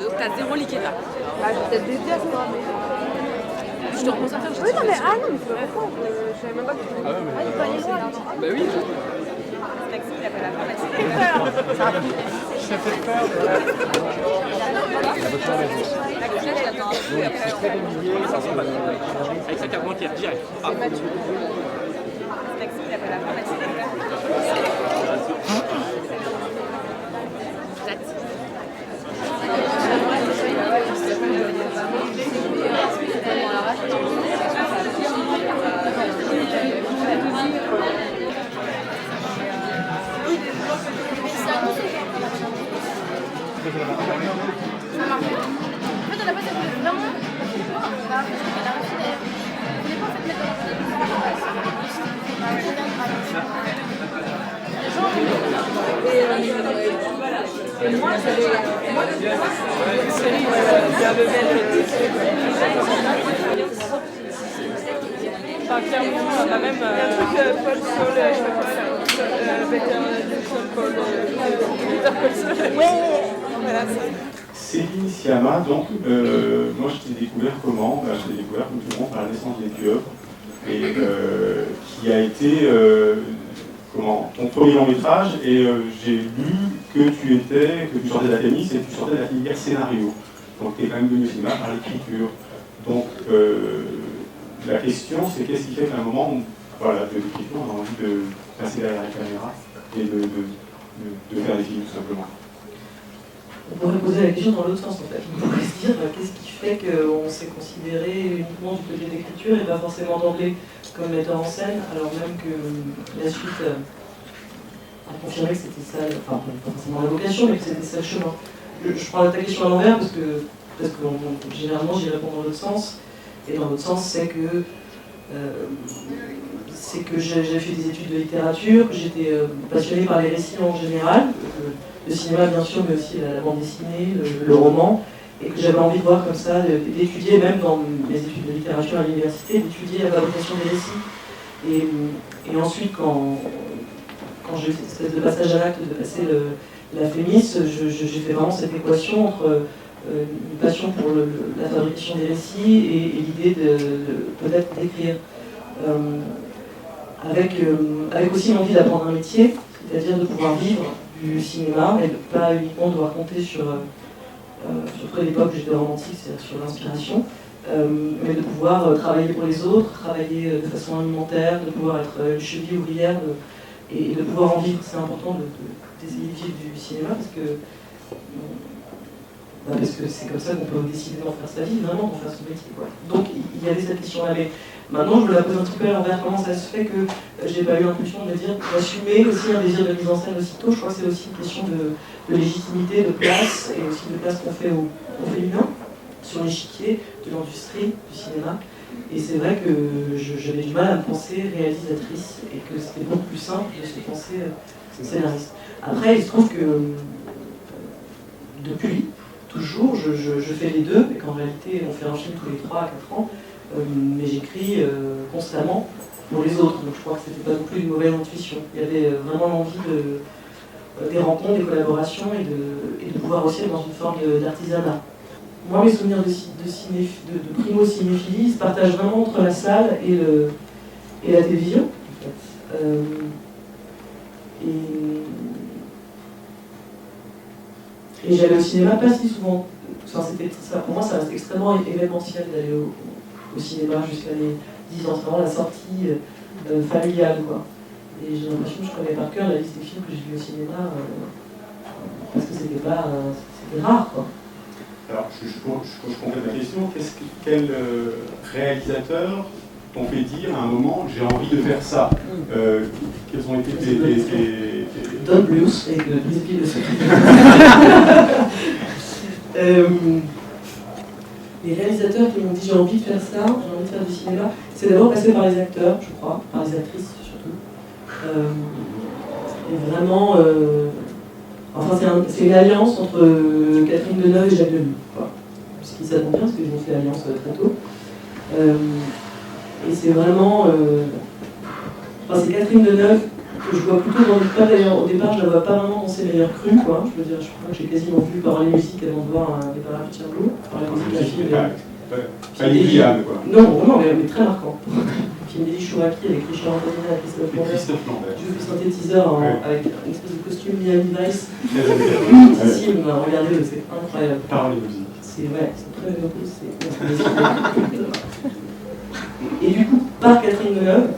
Donc t'as 0 liquetta. Ah, je vais peut-être des pièces, moi, mais... Je te reprends ça faire. Oui, non, mais ah non, mais je me reprends. Je savais même pas que tu... Ah ouais, mais... Ah, il fallait loin. Bah oui. Ça fait peur. C'est très familier. Avec sa carte bancaire, direct. Ah. Et moi, j'avais une série Enfin, clairement, on a même un truc Paul Sol, je sais pas quoi, Better Paul Sol. Ouais. Voilà, ça. Céline Sciamma, donc, moi je t'ai découvert comment? Je t'ai découvert comme tout le monde par la naissance des Pieuvres, et qui a été ton premier long métrage, et j'ai lu que tu sortais de la tennis et que tu sortais de la filière scénario. Donc tu es quand même venu au cinéma par l'écriture. Donc la question c'est qu'est-ce qui fait qu'à un moment, voilà, de l'écriture, on a envie de passer derrière la caméra et de faire des films tout simplement. On pourrait poser la question dans l'autre sens en fait. On pourrait se dire qu'est-ce qui fait qu'on s'est considéré uniquement du côté de l'écriture et pas forcément d'emblée comme metteur en scène, alors même que la suite a confirmé que c'était ça, enfin pas forcément la vocation, mais que c'était ça le chemin. Je prends ta question à l'envers parce que généralement j'y réponds dans l'autre sens, et dans l'autre sens c'est que j'ai fait des études de littérature, que j'étais passionnée par les récits en général, le cinéma bien sûr, mais aussi la bande dessinée, le roman, et que j'avais envie de voir comme ça, d'étudier, même dans mes études de littérature à l'université, d'étudier la fabrication des récits. Et ensuite, quand j'ai eu cette espèce de passage à l'acte, de passer la Fémis, j'ai fait vraiment cette équation entre une passion pour la fabrication des récits et l'idée de peut-être d'écrire. Avec aussi l'envie d'apprendre un métier, c'est-à-dire de pouvoir vivre du cinéma, mais de pas uniquement devoir compter surtout à l'époque j'étais romantique, c'est-à-dire sur l'inspiration, mais de pouvoir travailler pour les autres, travailler de façon alimentaire, de pouvoir être une cheville ouvrière et de pouvoir en vivre. C'est important d'essayer de vivre du cinéma parce que c'est comme ça qu'on peut décider d'en faire sa vie, vraiment d'en faire son métier, quoi. Donc il y avait cette question-là, mais maintenant je me la pose un petit peu à l'envers. Comment ça se fait que j'ai pas eu l'impulsion de me dire d'assumer aussi un désir de mise en scène aussitôt? Je crois que c'est aussi une question de légitimité, de place, et aussi de place qu'on fait au féminin sur l'échiquier de l'industrie du cinéma. Et c'est vrai que j'avais du mal à me penser réalisatrice et que c'était beaucoup plus simple de se penser scénariste. Après, il se trouve que depuis toujours, je fais les deux, et qu'en réalité, on fait un film tous les 3 à 4 ans, mais j'écris constamment pour les autres, donc je crois que c'était pas non plus une mauvaise intuition. Il y avait vraiment l'envie des rencontres, des collaborations, et de pouvoir aussi être dans une forme d'artisanat. Moi, mes souvenirs de primo-cinéphilie se partagent vraiment entre la salle et la télévision, en fait. Et j'allais au cinéma pas si souvent. Enfin, pour moi, ça reste extrêmement événementiel d'aller au cinéma jusqu'à les 10 ans. C'est vraiment la sortie familiale, quoi. Et j'ai l'impression que je connais par cœur la liste des films que j'ai vus au cinéma parce que c'était rare, quoi. Alors, je complète ma question. Quel réalisateur t'ont fait dire à un moment j'ai envie de faire ça? Quels ont été tes... Don Bluth et Lisby de les réalisateurs qui m'ont dit j'ai envie de faire ça, j'ai envie de faire du cinéma, c'est d'abord passé par les acteurs, je crois, par les actrices surtout. Et vraiment, enfin c'est une alliance entre Catherine Deneuve et Jacques Demy, ce qui s'attend bien parce qu'ils ont fait l'alliance très tôt. Et c'est vraiment, enfin c'est Catherine Deneuve que que je vois plutôt dans le pas d'ailleurs, au départ, je la vois pas vraiment dans ses meilleurs crus, quoi. Je veux dire, je crois que j'ai quasiment vu par les musiques avant de voir Les Parapluies de Cherbourg, par la musique d'un film. Pas Liliane, quoi. Non, mais très marquant. Film d'Elie Chouraki avec Richard Antonina et Christophe Lambert. Juste le synthétiseur avec une espèce de costume Miami Vice. Ouais. Regardez, c'est incroyable. Paroles et musique. C'est très bien posé. Et du coup, par Catherine Deneuve,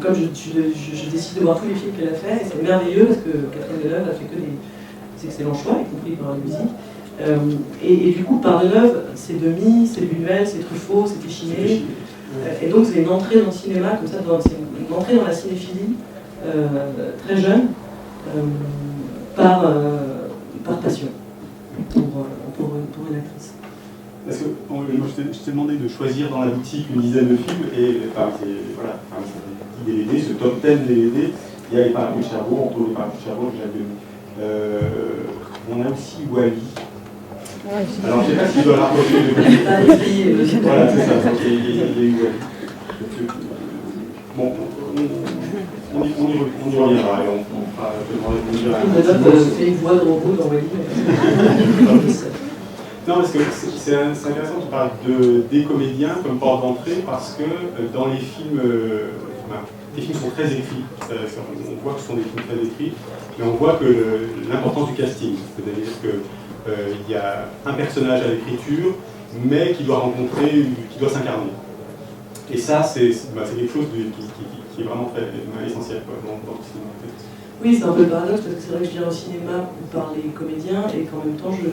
comme je décide de voir tous les films qu'elle a fait, et c'est merveilleux parce que Catherine Deneuve a fait que des excellents choix, y compris par la musique. Et du coup, par Deneuve, c'est Demy, c'est Buñuel, c'est Truffaut, c'est Téchiné. Et donc, c'est une entrée dans le cinéma, comme ça, c'est une entrée dans la cinéphilie très jeune, par passion, pour une actrice. Parce que moi, je t'ai demandé de choisir dans la boutique une dizaine de films, et voilà, c'est 10 DVD, ce top 10 DVD, il y a Les Parapluies de Cherbourg, entre Les Parapluies de Cherbourg, Jacques Demy. On a aussi Wally. Alors, je ne sais pas si je dois la rapprocher de voilà, c'est ça, il y a eu Wally. Bon, on y reviendra et on fera peut-être fait une voix de robot dans Wally. Non, parce que c'est intéressant que tu parles des comédiens comme porte d'entrée, parce que dans les films sont très écrits. On voit que ce sont des films très écrits, mais on voit que l'importance du casting, c'est-à-dire qu'il y a un personnage à l'écriture, mais qui doit s'incarner. Et ça, c'est quelque chose qui est vraiment très essentiel dans le cinéma. Oui, c'est un peu le paradoxe, parce que c'est vrai que je viens au cinéma par les comédiens et qu'en même temps je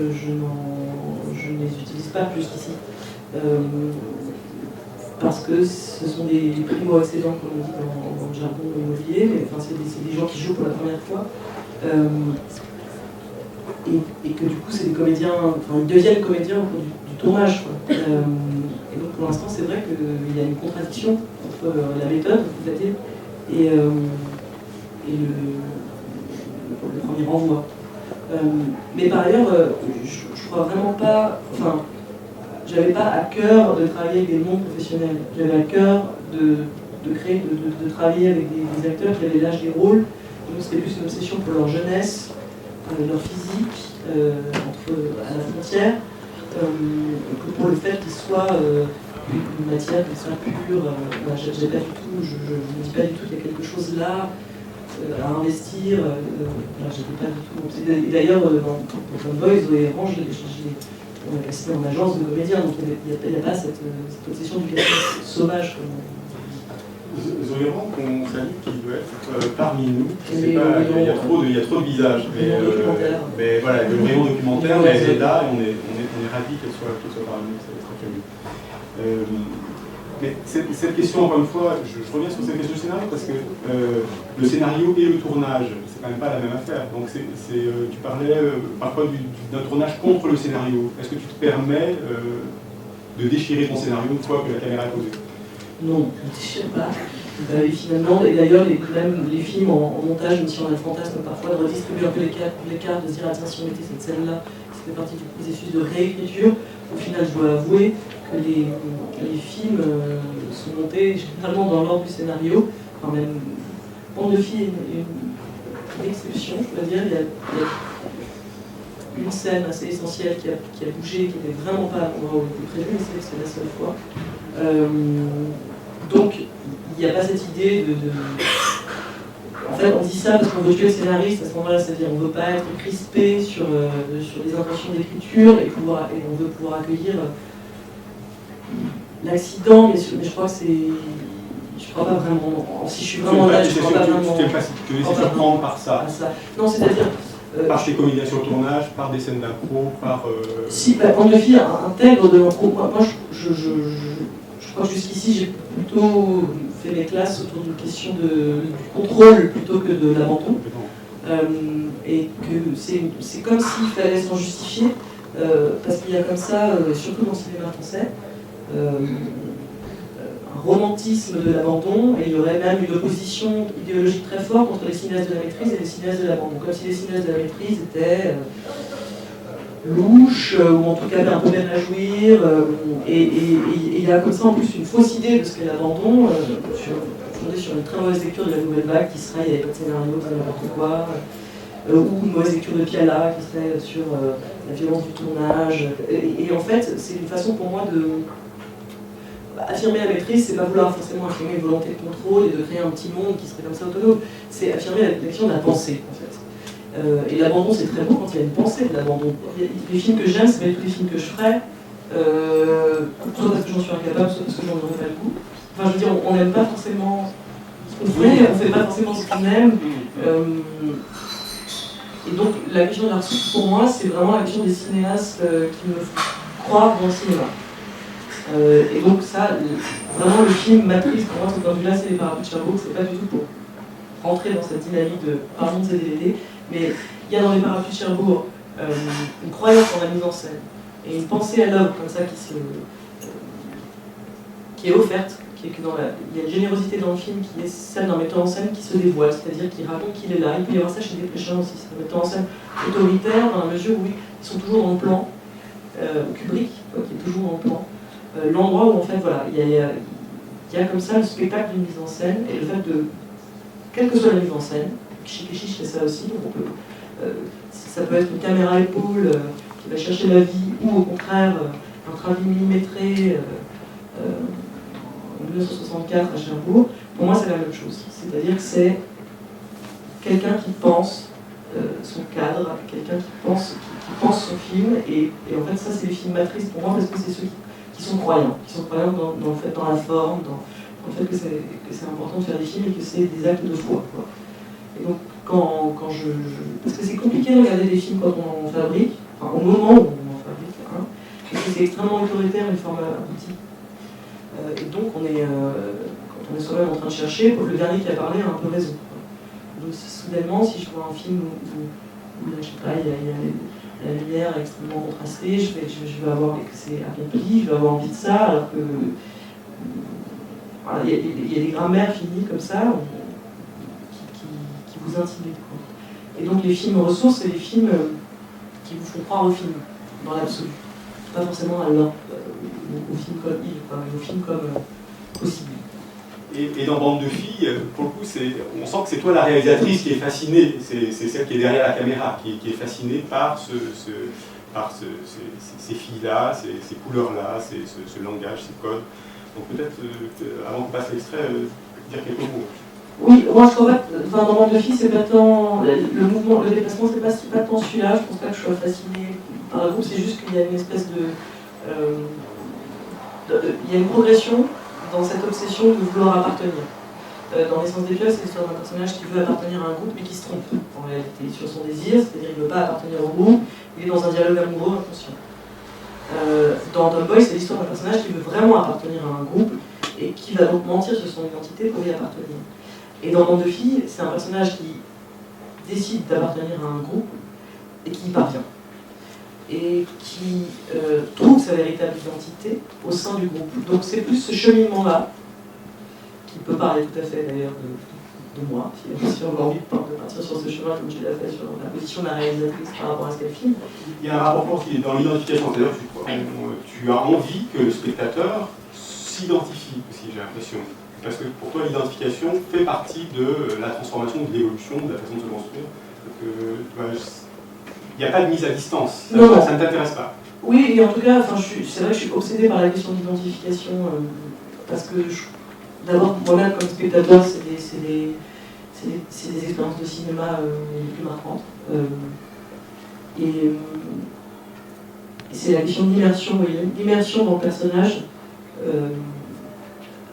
ne les utilise pas plus qu'ici. Parce que ce sont des primo-accédants, comme on dit dans le jargon immobilier, mais enfin, c'est des gens qui jouent pour la première fois. Et que du coup, c'est des comédiens, enfin, ils deviennent comédiens au cours du tournage, quoi. Et donc pour l'instant, c'est vrai qu'il y a une contradiction entre la méthode, peut-être, et le premier renvoi. Mais par ailleurs, je crois vraiment pas, enfin, j'avais pas à cœur de travailler avec des non-professionnels. J'avais à cœur de travailler avec des acteurs qui avaient l'âge des rôles. Donc c'était plus une obsession pour leur jeunesse, leur physique, à la frontière, que pour le fait qu'ils soient une matière qui soit pure. J'ai pas du tout, je ne dis pas du tout qu'il y a quelque chose là à investir. J'étais pas du tout. D'ailleurs, dans Boys, Zoé Range, on a casté en agence de comédiens, donc il n'y a pas cette obsession du casting sauvage. Zoé Range, qu'on salue, qui doit être parmi nous. Il y a trop de visages. Mais voilà, le rayon documentaire, mais elle est là et on est ravis qu'elle soit parmi nous. C'est très curieux. Mais cette question, encore une fois, je reviens sur cette question du scénario, parce que le scénario et le tournage, c'est quand même pas la même affaire. Donc tu parlais parfois d'un tournage contre le scénario. Est-ce que tu te permets de déchirer ton scénario une fois que la caméra est posée? Non, je ne déchire pas. Et finalement, et d'ailleurs, même les films en montage, même si on a le fantasme parfois de redistribuer un peu les cartes, de se dire ah, tiens, si on mettait cette scène-là, ça fait partie du processus de réécriture. Au final, je dois avouer que les films sont montés généralement dans l'ordre du scénario. Enfin, même Bande de filles est une exception, je dois dire. Il y a une scène assez essentielle qui a bougé, qui n'était vraiment pas à l'endroit où il était prévu, mais c'est la seule fois. Donc, il n'y a pas cette idée de... En fait, on dit ça parce qu'on veut tuer le scénariste à ce moment-là, c'est-à-dire on ne veut pas être crispé sur les intentions d'écriture et on veut pouvoir accueillir l'accident, mais je crois que c'est... Je crois pas vraiment... Si je suis vraiment là, je crois pas vraiment... Tu te laisses surprendre par ça. Non, c'est-à-dire... Par tes comédiens sur tournage, par des scènes d'impro, par... Si, Bande de filles intègre de l'impro. Moi, je crois que jusqu'ici, j'ai plutôt fait mes classes autour d'une question du contrôle plutôt que de l'abandon. Et que c'est comme s'il fallait s'en justifier, parce qu'il y a comme ça, surtout dans le cinéma français, un romantisme de l'abandon, et il y aurait même une opposition idéologique très forte entre les cinéastes de la maîtrise et les cinéastes de l'abandon. Comme si les cinéastes de la maîtrise étaient louches, ou en tout cas un peu même à jouir, et il y a comme ça en plus une fausse idée de ce qu'est l'abandon, fondée sur une très mauvaise lecture de la nouvelle vague qui serait il n'y avait pas de scénario, pas n'importe quoi, ou une mauvaise lecture de Piala qui serait sur la violence du tournage. Et en fait, c'est une façon pour moi de affirmer la maîtrise, c'est pas vouloir forcément affirmer une volonté de contrôle et de créer un petit monde qui serait comme ça autonome, c'est affirmer l'action de la pensée en fait. Et l'abandon c'est très beau quand il y a une pensée de l'abandon. Les films que j'aime, c'est pas tous les films que je ferais, soit parce que j'en suis incapable, soit parce que j'en aurais pas le goût. Enfin je veux dire, on n'aime pas forcément ce qu'on fait, on fait pas forcément ce qu'on aime. Et donc la question de la ressource pour moi, c'est vraiment la question des cinéastes qui me font croire dans le cinéma. Et donc ça, vraiment le film matrice pour moi, ce point de vue-là, c'est les Parapluies de Cherbourg, c'est pas du tout pour rentrer dans cette dynamique de pardon de ces DVD, mais il y a dans les Parapluies de Cherbourg une croyance en la mise en scène et une pensée à l'œuvre comme ça qui est offerte, il y a une générosité dans le film qui est celle d'un metteur en scène qui se dévoile, c'est-à-dire qui raconte qu'il est là. Il peut y avoir ça chez Desplechin aussi, c'est un metteur en scène autoritaire dans la mesure où ils sont toujours dans le plan, Kubrick, qui est toujours dans le plan. L'endroit où en fait voilà, il y a comme ça le spectacle d'une mise en scène et le fait de, quelle que soit la mise en scène, Chic fait ça aussi, ça peut être une caméra épaule qui va chercher la vie ou au contraire un travail millimétré en 1964 à Cherbourg. Pour moi c'est la même chose, c'est-à-dire que c'est quelqu'un qui pense son cadre, quelqu'un qui pense son film et en fait ça c'est les films matrices pour moi parce que c'est ceux qui sont croyants dans le fait, dans la forme, dans le fait que c'est important de faire des films et que c'est des actes de foi, quoi. Et donc quand parce que c'est compliqué de regarder des films quand on en fabrique, enfin au moment où on en fabrique, hein, parce que c'est extrêmement autoritaire, une forme aboutie. Et donc quand on est soi-même en train de chercher, le dernier qui a parlé a un peu raison, quoi. Donc soudainement, si je vois un film où je sais pas, il y a la lumière est extrêmement contrastée, je vais avoir que c'est accompli, je vais avoir envie de ça, alors que voilà, il y a des grammaires finies comme ça qui vous intimident, quoi. Et donc les films ressources, c'est les films qui vous font croire au film, dans l'absolu. Pas forcément à l'un, au film comme il, quoi, mais au film comme possible. Et dans Bande de filles, pour le coup, on sent que c'est toi la réalisatrice qui est fascinée, c'est celle qui est derrière la caméra, qui est fascinée par ces filles-là, ces couleurs-là, ce langage, ces codes. Donc peut-être, avant qu'on passe l'extrait, dire quelques mots. Oui, moi je crois pas, dans Bande de filles, c'est pas tant le mouvement, le déplacement, c'est pas tant celui-là, je pense pas que je sois fascinée par le groupe, c'est juste qu'il y a une espèce il y a une progression dans cette obsession de vouloir appartenir. Dans l'essence des clubs, c'est l'histoire d'un personnage qui veut appartenir à un groupe mais qui se trompe en réalité sur son désir, c'est-à-dire qu'il ne veut pas appartenir au groupe, il est dans un dialogue amoureux inconscient. Dans Tomboy, c'est l'histoire d'un personnage qui veut vraiment appartenir à un groupe et qui va donc mentir sur son identité pour y appartenir. Et dans Bande de filles, c'est un personnage qui décide d'appartenir à un groupe et qui y parvient. Et qui trouve sa véritable identité au sein du groupe. Donc c'est plus ce cheminement-là, qui peut parler tout à fait d'ailleurs de moi, si on a envie de partir sur ce chemin comme tu l'as fait sur la position de la réalisatrice par rapport à ce qu'elle filme. Il y a un rapport qui est dans l'identification, c'est-à-dire que tu as envie que le spectateur s'identifie aussi, j'ai l'impression. Parce que pour toi, l'identification fait partie de la transformation, de l'évolution, de la façon de se construire. Il n'y a pas de mise à distance, ça ne t'intéresse pas. Oui, et en tout cas, c'est vrai que je suis obsédée par la question d'identification, parce que d'abord, moi-même comme spectateur, c'est des expériences de cinéma les plus marquantes. Et c'est la question d'immersion, l'immersion dans le personnage,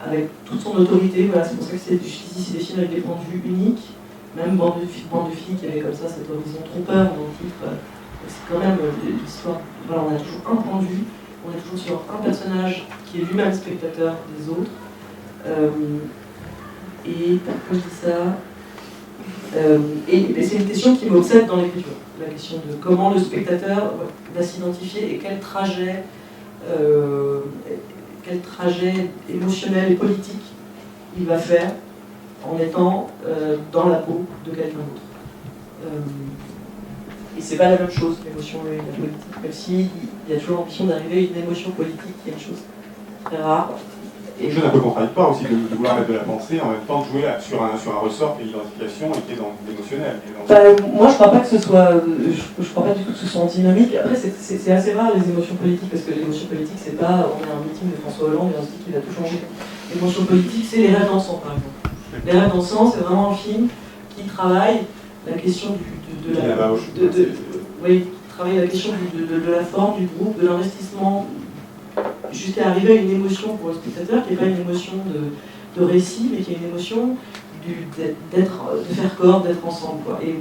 avec toute son autorité. Voilà, c'est pour ça que jusqu'ici, c'est des films avec des points de vue uniques. Même Bande de filles qui avait comme ça cet horizon trompeur dans le titre, c'est quand même l'histoire. Voilà, on a toujours un point de vue, on est toujours sur un personnage qui est lui-même spectateur des autres. Et pourquoi je dis ça et c'est une question qui m'obsède dans l'écriture, la question de comment le spectateur va s'identifier et quel trajet émotionnel et politique il va faire en étant dans la peau de quelqu'un d'autre. Et c'est pas la même chose, l'émotion et la politique, même s'il y a toujours l'ambition d'arriver à une émotion politique qui est une chose très rare. quelque chose d'un peu contradictoire aussi de vouloir mettre de la pensée en même temps de jouer sur un ressort qui est l'identification et qui est dans l'émotionnel. Moi, je crois pas que ce soit, je crois pas du tout que ce soit antinomique. Après, c'est assez rare les émotions politiques, parce que l'émotion politique, c'est pas on est à un meeting de François Hollande et on se dit qu'il va tout changer. L'émotion politique, c'est Les Rêves d'Ansan, par exemple. Les Rêves d'Ansan, c'est vraiment un film qui travaille la question travaille la question de la forme du groupe, de l'investissement, jusqu'à arriver à une émotion pour le spectateur qui n'est pas une émotion de récit, mais qui est une émotion de faire corps, d'être ensemble, quoi. Et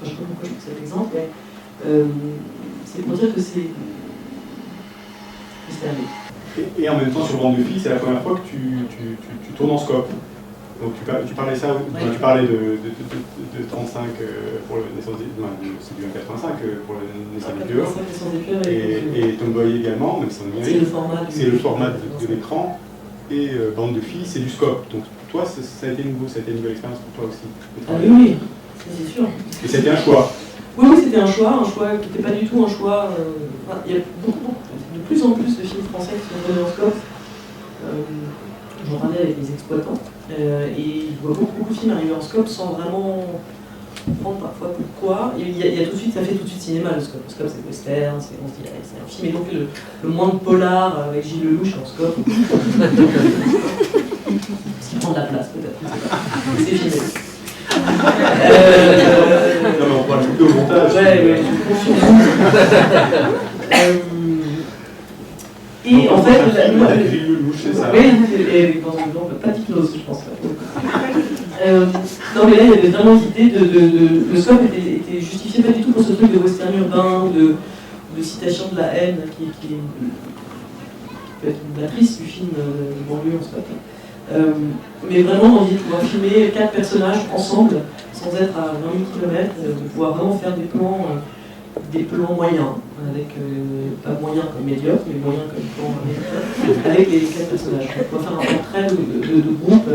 je ne sais pas pourquoi je prends cet exemple, mais c'est pour dire que c'est Et en même temps, sur Bande de filles, c'est la première fois que tu tournes en scope. Donc tu parlais ça, tu parlais de 35 pour le naissance des c'est du 1,85 pour le naissance des cœurs. Et Tomboy également, même si on est numérique, c'est le format de l'écran. Et Bande de filles, c'est du scope. Donc toi, ça a été nouveau, ça a été une nouvelle expérience pour toi aussi. Oui, c'est sûr. Et c'était un choix. Oui, c'était un choix qui n'était pas du tout un choix. Il y a de plus en plus de films français qui sont donnés en scope. J'en parlais avec les exploitants. Et je vois beaucoup de films arriver en scope sans vraiment comprendre parfois pourquoi. Il y a tout de suite, ça fait tout de suite cinéma le scope. Le scope c'est western, on se dit c'est un film. Et donc le moins de polar avec Gilles Lelouch en scope. Ce qui prend de la place peut-être. C'est filmé. Non mais on parle plutôt au montage. Ouais, et en fait, Gilles Lelouch, c'est ça. Oui, et dans une pas d'hypnose, je pense. Non, mais là, il y avait vraiment l'idée le scope était justifié pas du tout pour ce truc de western urbain, de citation de la haine, qui peut être une matrice du film de banlieue en scope. Mais vraiment dans l'idée de pouvoir filmer 4 personnages ensemble, sans être à 20 000 km, de pouvoir vraiment faire des plans moyens, avec pas moyens comme médiocres, mais moyens comme plans américains, avec les 4 personnages. On va faire un portrait de groupe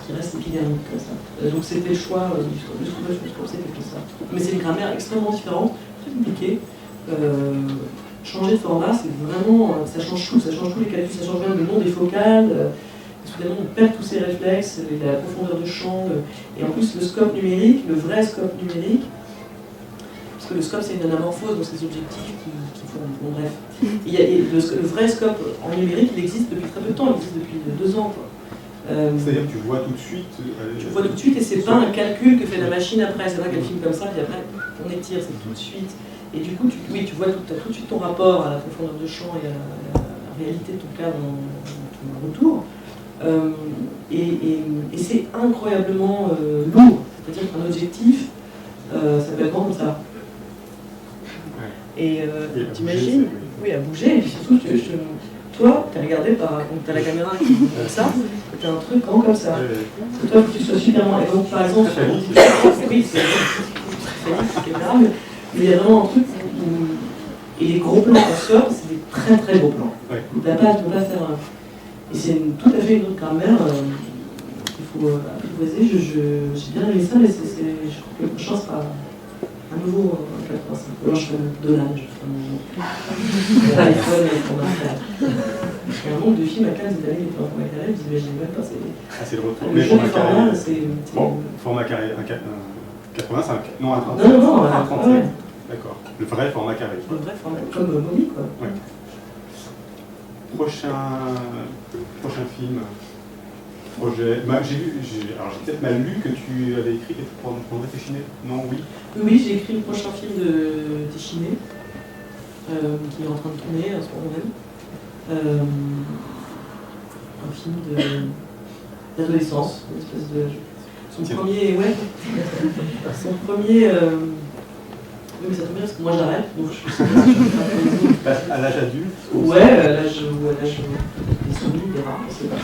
qui reste épidermique comme ça. Donc c'était le choix du scope, je pense que c'était tout ça. Mais c'est une grammaire extrêmement différente, très compliquée. Changer de format, c'est vraiment, ça change tout, ça change tous les calculs, ça change même le nom des focales. Soudainement, on perd tous ces réflexes, la profondeur de champ, et en plus le scope numérique, le vrai scope numérique, parce que le scope c'est une anamorphose, donc c'est des objectifs qui font. Bon, bref. Le vrai scope en numérique, il existe depuis très peu de temps, il existe depuis 2 ans. C'est-à-dire que tu vois tout de suite. Tu vois tout de suite, et c'est pas un calcul que fait la machine après, c'est pas qu'elle filme comme ça, puis après on étire, c'est tout de suite. Et du coup, tu vois tout de suite ton rapport à la profondeur de champ et à la réalité de ton cadre en retour. Et c'est incroyablement lourd, c'est-à-dire qu'un objectif, ça peut être grand comme ça. Et t'imagines, oui, à bouger, et puis surtout, toi, t'es regardé par, t'as la caméra qui dit comme ça, et t'as un truc grand comme ça. Et toi, il faut que tu sois super loin. Et donc, par exemple, oui, c'est très caméra, mais il y a vraiment un truc où, et les gros plans en scope, c'est des très très gros plans. Tu ne peux pas faire un. Et c'est tout à fait une autre grammaire qu'il faut apprivoiser. J'ai bien aimé ça, mais je crois que le prochain sera à nouveau en 85. Alors je ferai mon Dolan, je ferai mon iPhone et mon iPad. Il y a un nombre de films à 15 années qui étaient en format carré, vous imaginez même pas. C'est le retour. Le jeu du format, c'est. Bon, format carré, 85. Non, un 35. Non, un 35. Ouais. D'accord. Le vrai format carré. Le vrai format, comme Mommy, quoi. Ouais. Prochain film, projet. Bah, j'ai peut-être mal lu que tu avais écrit pour André Téchiné. Non, oui. Oui, j'ai écrit le prochain film de Téchiné, qui est en train de tourner à ce moment même. Un film d'adolescence, une espèce de. Son premier. Oui, mais ça tombe bien parce que moi j'arrête, donc je suis à l'âge adulte. Ouais, à l'âge des soumis, des rats, c'est pas.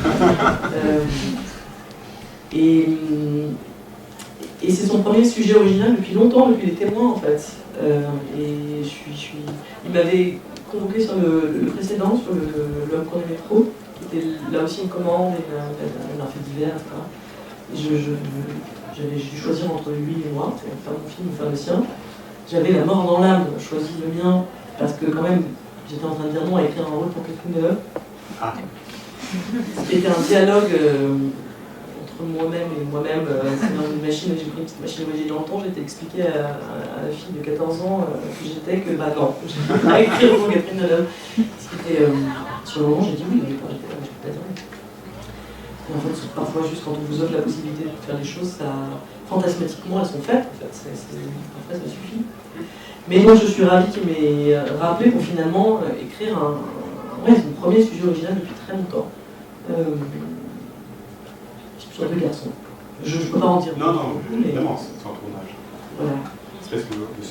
Et c'est son premier sujet original depuis longtemps, depuis les témoins en fait. Et il m'avait convoqué sur le précédent, sur l'homme qu'on aimait trop, qui était là aussi une commande et un fait divers, etc. J'avais dû choisir entre lui et moi, c'est faire mon film ou faire le sien. J'avais la mort dans l'âme, choisi le mien, parce que quand même, j'étais en train de dire non à écrire un rôle pour quelqu'un d'autre. Ce qui était un dialogue entre moi-même et moi-même. C'est dans une machine, j'ai pris une petite machine à voyager dans le temps, j'ai été expliqué à la fille de 14 ans que j'étais, que bah non, j'ai pas écrit pour Catherine Deneuve. Ce qui était, sur le moment, j'ai dit oui, au départ j'étais là, mais je peux pas dire oui. Et en fait, parfois, juste quand on vous offre la possibilité de faire les choses, fantasmatiquement, elles sont faites, en fait, parfois ça suffit. Mais moi, je suis ravie qu'il m'ait rappelé pour finalement écrire mon premier sujet original depuis très longtemps. Sur 2 garçons. Je ne peux pas en dire. Non, évidemment, c'est un tournage. Voilà.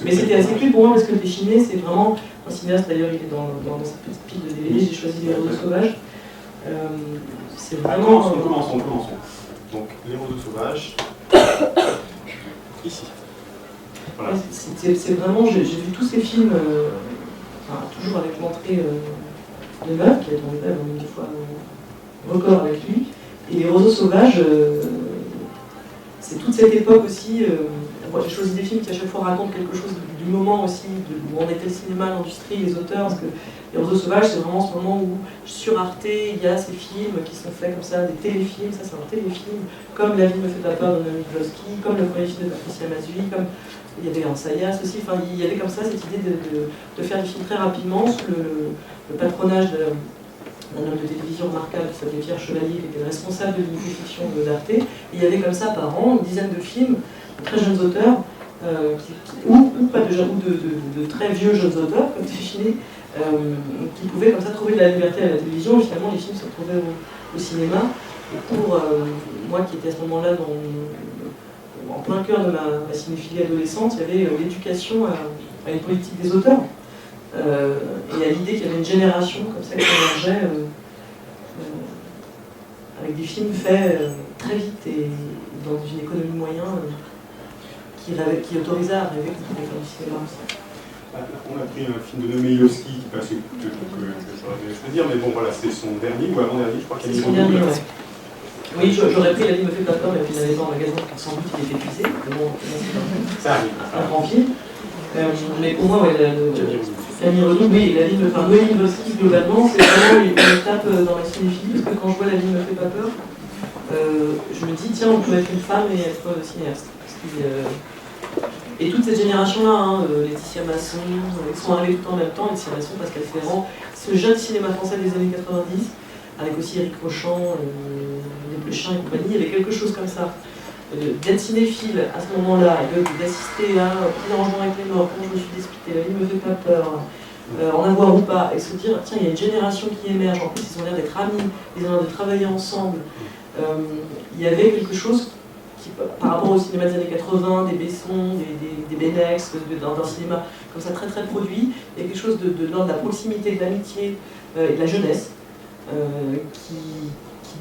Mais c'était assez cool pour moi parce que Téchiné, c'est vraiment un cinéaste, d'ailleurs, il est dans cette petite pile de DVD, j'ai choisi Les Roseaux Sauvages. C'est vraiment. Commençons. Donc, Les Roseaux Sauvages. Ici. Voilà. C'est vraiment, j'ai vu tous ces films, toujours avec l'entrée de Neuve, qui a été en même des fois record avec lui. Et Les Roseaux Sauvages, c'est toute cette époque aussi. Moi, j'ai choisi des films qui à chaque fois racontent quelque chose du moment aussi, où on était le cinéma, l'industrie, les auteurs, parce que Les Roseaux Sauvages, c'est vraiment ce moment où sur Arte, il y a ces films qui sont faits comme ça, des téléfilms, ça c'est un téléfilm, comme La vie me fait pas peur de Noémie Glouski, comme le premier film de Patricia Mazui, comme il y avait un Sayas aussi, enfin il y avait comme ça cette idée de faire des films très rapidement sous le patronage d'un homme de télévision remarquable qui s'appelait Pierre Chevalier, qui était le responsable de l'unité fiction d'Arte. Et il y avait comme ça par an une dizaine de films, de très jeunes auteurs, ou de très vieux jeunes auteurs, comme Téchiné, qui pouvaient comme ça trouver de la liberté à la télévision, et finalement les films se retrouvaient au cinéma. Et pour moi qui étais à ce moment-là en plein cœur de ma cinéphilie adolescente, il y avait l'éducation à une politique des auteurs. Et à l'idée qu'il y avait une génération comme ça qui émergeait avec des films faits très vite et dans une économie moyenne qui autorisait à rêver qu'on pouvait faire du cinéma aussi. On a pris un film de Noémie-Glouski qui passait que j'aurais bien choisir, mais bon voilà, c'est son dernier ou avant-dernier, je crois qu'il y a son dernier, ouais. Oui, j'aurais pris La vie me fait pas peur, mais puis il n'avait pas en magasin, car sans doute il était épuisé. Mais bon, ça arrive. Un grand film. Mais pour moi, ouais, Camille Renaud, oui, La vie me fait peur. Noémie Glouski, globalement, c'est vraiment une étape dans la cinéphilie, parce que quand je vois La vie me fait pas peur, je me dis, tiens, on peut être une femme et être cinéaste. Et toute cette génération-là, Laetitia Masson, ils sont arrivés tout en même temps, Laetitia Masson, Pascal Ferrand, ce jeune cinéma français des années 90, avec aussi Éric Rochant, Les Plechin et compagnie, il y avait quelque chose comme ça. D'être cinéphile à ce moment-là, d'assister à Pris en jouant avec les morts, quand je me suis despité, La vie me fait pas peur, en avoir ou pas, et se dire, tiens, il y a une génération qui émerge, en plus ils ont l'air d'être amis, ils ont l'air de travailler ensemble. Il y avait quelque chose qui, par rapport au cinéma des années 80, des Besson, des Benex, d'un cinéma comme ça très très produit, il y a quelque chose de l'ordre de la proximité, de l'amitié et de la jeunesse qui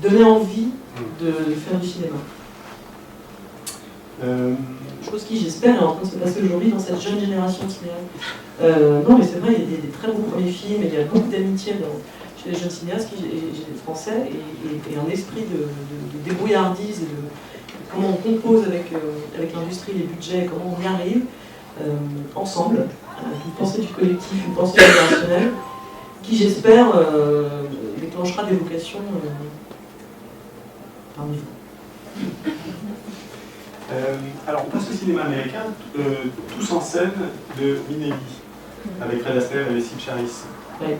donnait envie de faire du cinéma. Chose qui, j'espère, est en train de se passer aujourd'hui dans cette jeune génération de cinéastes. Non, mais c'est vrai, il y a des très bons premiers films, et il y a beaucoup d'amitié chez les jeunes cinéastes français, et un esprit de débrouillardise, et de comment on compose avec l'industrie, les budgets, comment on y arrive, ensemble, une pensée du collectif, une pensée générationnelle, qui, j'espère, déclenchera des vocations parmi vous. Alors, on passe au cinéma américain, Tous en scène de Minelli, avec Fred Astaire et Sid Charisse. Ouais.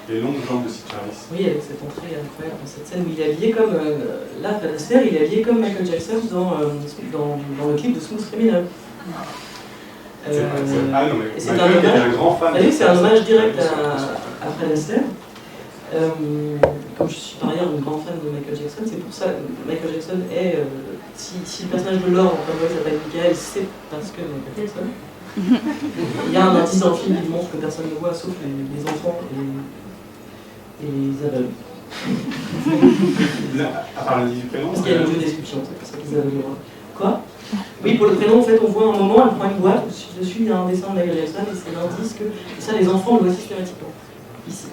Les longues jambes de Sid Charisse. Oui, avec cette entrée incroyable dans cette scène où il est habillé comme. Là, Fred Astaire, il est habillé comme Michael Jackson dans le clip de Smooth Criminal. Ah non, mais Michael était un grand fan. C'est un hommage direct à Fred Astaire. Comme je suis par ailleurs une grande fan de Michael Jackson, c'est pour ça que Michael Jackson est. Si le personnage de Laure en Playboy s'appelle Michael, c'est parce que Michael Jackson. Il y a un indice dans le film qui montre que personne ne voit sauf les enfants et les aveugles. Là, à part le du prénom. Parce qu'il y a une jeu description, c'est pour ça qu'ils aveugles. Quoi? Oui, pour le prénom, en fait, on voit un moment, elle prend une boîte, dessus il y a un dessin de Michael Jackson et c'est l'indice que ça, les enfants le voient systématiquement.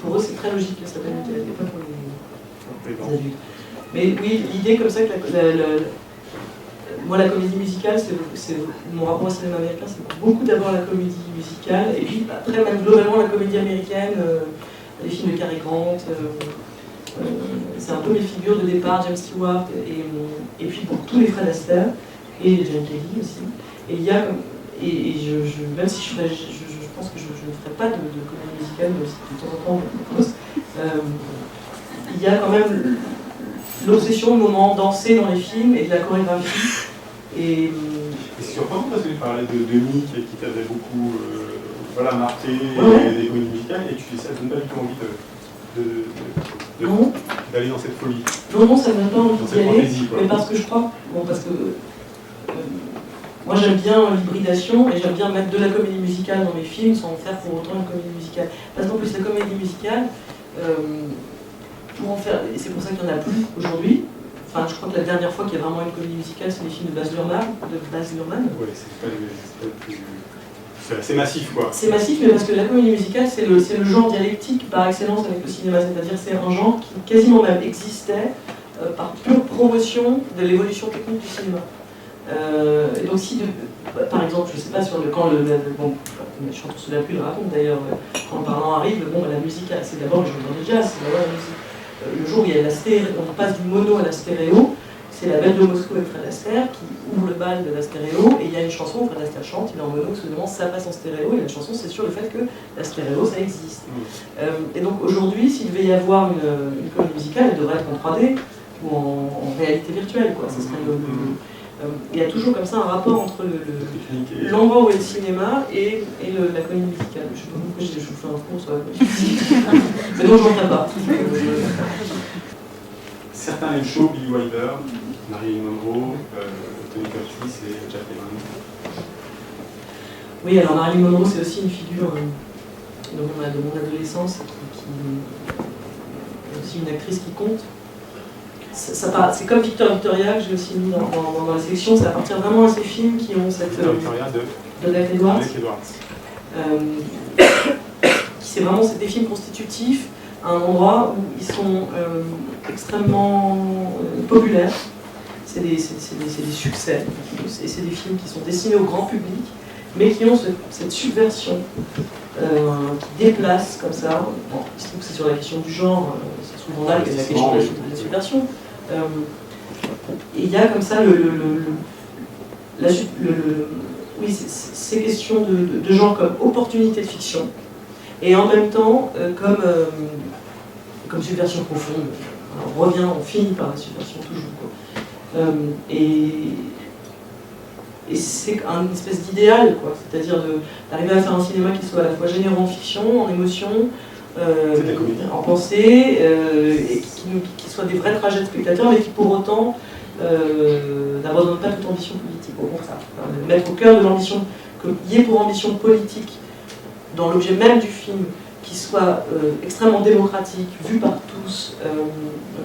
Pour eux, c'est très logique que ça s'appelle Michael, pas pour les adultes. Mais oui, l'idée comme ça que moi, la comédie musicale, c'est mon rapport au cinéma américain, c'est beaucoup d'abord la comédie musicale, et puis après, même globalement, la comédie américaine, les films de Cary Grant, C'est un peu mes figures de départ, James Stewart, et puis pour tous les Fred Astaire, et Jane Kelly aussi. Et il y a, même si je pense que je ne ferai pas de comédie musicale, mais aussi de temps en temps, il y a quand même l'obsession, le moment danser dans les films et de la chorégraphie. Et c'est surprenant parce que tu parlais de Nick qui t'avait beaucoup marqué des comédies musicales, et ça ne donne pas du tout envie d'aller dans cette folie. Non, ça ne donne pas envie d'y aller, quoi. mais parce que je crois, moi j'aime bien l'hybridation et j'aime bien mettre de la comédie musicale dans mes films sans en faire pour autant une comédie musicale. Parce qu'en plus la comédie musicale, pour en faire, et c'est pour ça qu'il n'y en a plus aujourd'hui. Enfin, je crois que la dernière fois qu'il y a vraiment une comédie musicale, c'est les films de Baz Luhrmann. Ouais, c'est assez massif, quoi. C'est massif, mais parce que la comédie musicale, c'est le genre dialectique par excellence avec le cinéma. C'est-à-dire c'est un genre qui quasiment même existait par pure promotion de l'évolution technique du cinéma. Et donc si, par exemple, je ne sais pas, quand le chanteur sous la pluie le raconte d'ailleurs, quand le parlant arrive, la musique, c'est d'abord le genre de jazz, c'est d'abord la musique. Le jour où il y a on passe du mono à la stéréo, c'est la Belle de Moscou avec Fred Astaire qui ouvre le bal de la stéréo, et il y a une chanson où Fred Astaire chante, il est en mono, soudainement ça passe en stéréo, et la chanson c'est sur le fait que la stéréo ça existe. Et donc aujourd'hui, s'il devait y avoir une comédie musicale, elle devrait être en 3D ou en réalité virtuelle, quoi. Ce serait il y a toujours comme ça un rapport entre l'endroit où est le cinéma et la comédie musicale. Je ne sais pas pourquoi je vous fais un cours sur la comédie musicale. Mais non, je n'en ferai pas. Certains aiment chaud, Billy Wilder, Marilyn Monroe, Tony Curtis et Jack Lemmon. Oui, alors Marilyn Monroe, c'est aussi une figure de mon adolescence, qui est aussi une actrice qui compte. C'est comme Victoria, que j'ai aussi mis dans la sélection, ça appartient vraiment à ces films qui ont cette... Victoria de Dave Edwards. C'est vraiment des films constitutifs à un endroit où ils sont extrêmement populaires. C'est des succès, et c'est des films qui sont destinés au grand public, mais qui ont cette subversion qui déplace comme ça. Bon, il se trouve que c'est sur la question du genre, c'est souvent là qu'il y a la question de la subversion. Et il y a comme ça ces questions de genre comme opportunité de fiction, et en même temps comme subversion profonde. On finit par la subversion toujours, quoi. Et c'est une espèce d'idéal, quoi. C'est-à-dire d'arriver à faire un cinéma qui soit à la fois généreux en fiction, en émotion, en pensée, et qui soit des vrais trajets de spectateurs, mais qui pour autant n'abandonne pas toute ambition politique, au contraire. Mettre au cœur de l'ambition, qu'il y ait pour ambition politique, dans l'objet même du film, qui soit extrêmement démocratique, vu par tous,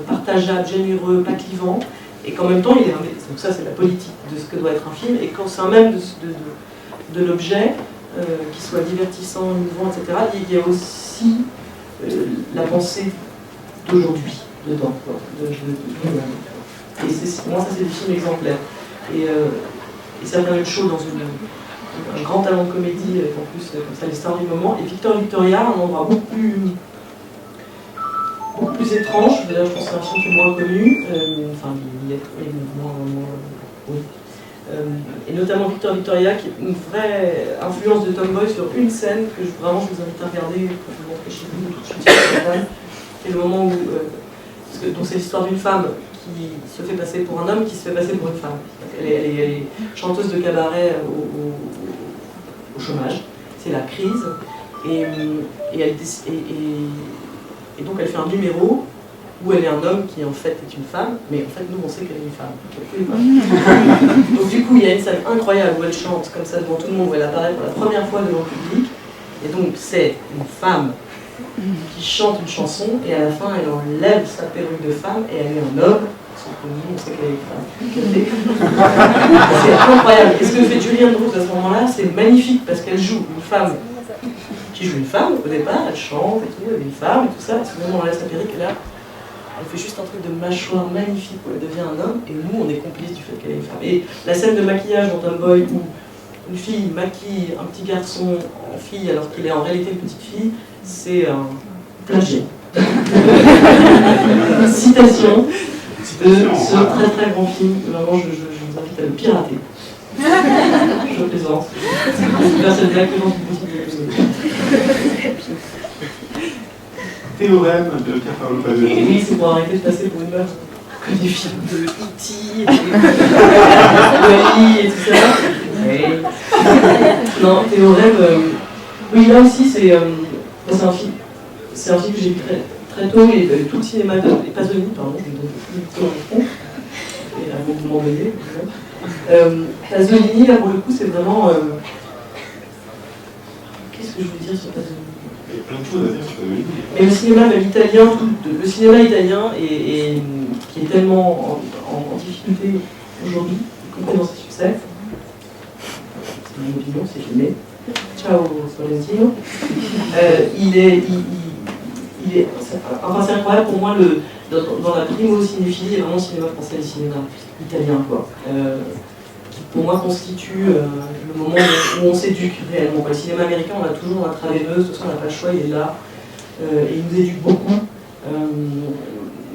partageable, généreux, pas clivant, et qu'en même temps, donc ça c'est la politique de ce que doit être un film, et qu'au sein même de l'objet, qui soit divertissant, innovant, etc., il y a aussi la pensée d'aujourd'hui dedans. Et pour moi, ça c'est des films exemplaires. Et ça vient de chaud dans un grand talent de comédie, avec en plus comme ça les stars du moment. Et Victoria, un endroit beaucoup plus étrange. D'ailleurs, je pense que c'est un film qui est moins connu. Enfin, il est moins oui. Et notamment Victoria, qui est une vraie influence de Tom Boy sur une scène que je vous invite à regarder quand vous rentrez chez vous tout de suite sur la table, qui est le moment où donc c'est l'histoire d'une femme qui se fait passer pour un homme qui se fait passer pour une femme. Elle est chanteuse de cabaret au chômage, c'est la crise, et donc elle fait un numéro où elle est un homme qui en fait est une femme, mais en fait nous on sait qu'elle est une femme. Donc du coup il y a une scène incroyable où elle chante comme ça devant tout le monde, où elle apparaît pour la première fois devant le public, et donc c'est une femme qui chante une chanson, et à la fin elle enlève sa perruque de femme et elle est un homme, sauf que nous on sait qu'elle est une femme. C'est incroyable. Et ce que fait Julie Andrews à ce moment-là, c'est magnifique, parce qu'elle joue une femme qui joue une femme au départ, elle chante et tout, elle est une femme et tout ça, et soudainement on enlève sa perruque et là elle fait juste un truc de mâchoire magnifique où elle devient un homme, et nous on est complices du fait qu'elle est une femme. Et la scène de maquillage dans Tom Boy où une fille maquille un petit garçon en fille alors qu'il est en réalité une petite fille, c'est un plagiat. citation de ce très très grand film. Vraiment, je vous invite à le pirater. Je plaisante. Personne exactement Théorème de Carlo Pasolini. Oui, c'est pour arrêter de passer pour une meuf que des films de E.T. et tout ça. Oui. Non, Théorème. Oui, là aussi, c'est un film. C'est un film que j'ai vu très tôt, et tout le cinéma de Pasolini, pardon, je me donne plus de front. Et à vous m'envoyer. Pasolini, là, pour le coup, c'est vraiment. Qu'est-ce que je veux dire sur Pasolini? Il y a plein de choses à dire sur Pasolini. Mais le cinéma même italien, le cinéma italien qui est tellement en difficulté aujourd'hui, y compris dans ses succès. C'est mon opinion, c'est filmé. Ciao Sorrentino. Enfin, c'est incroyable pour moi, dans la primo-cinéphilie, il y a vraiment le cinéma français et le cinéma italien, quoi. Qui pour moi constitue le moment où on s'éduque réellement. Le cinéma américain, on a toujours un intraveineuse, de toute façon on n'a pas le choix, il est là, et il nous éduque beaucoup.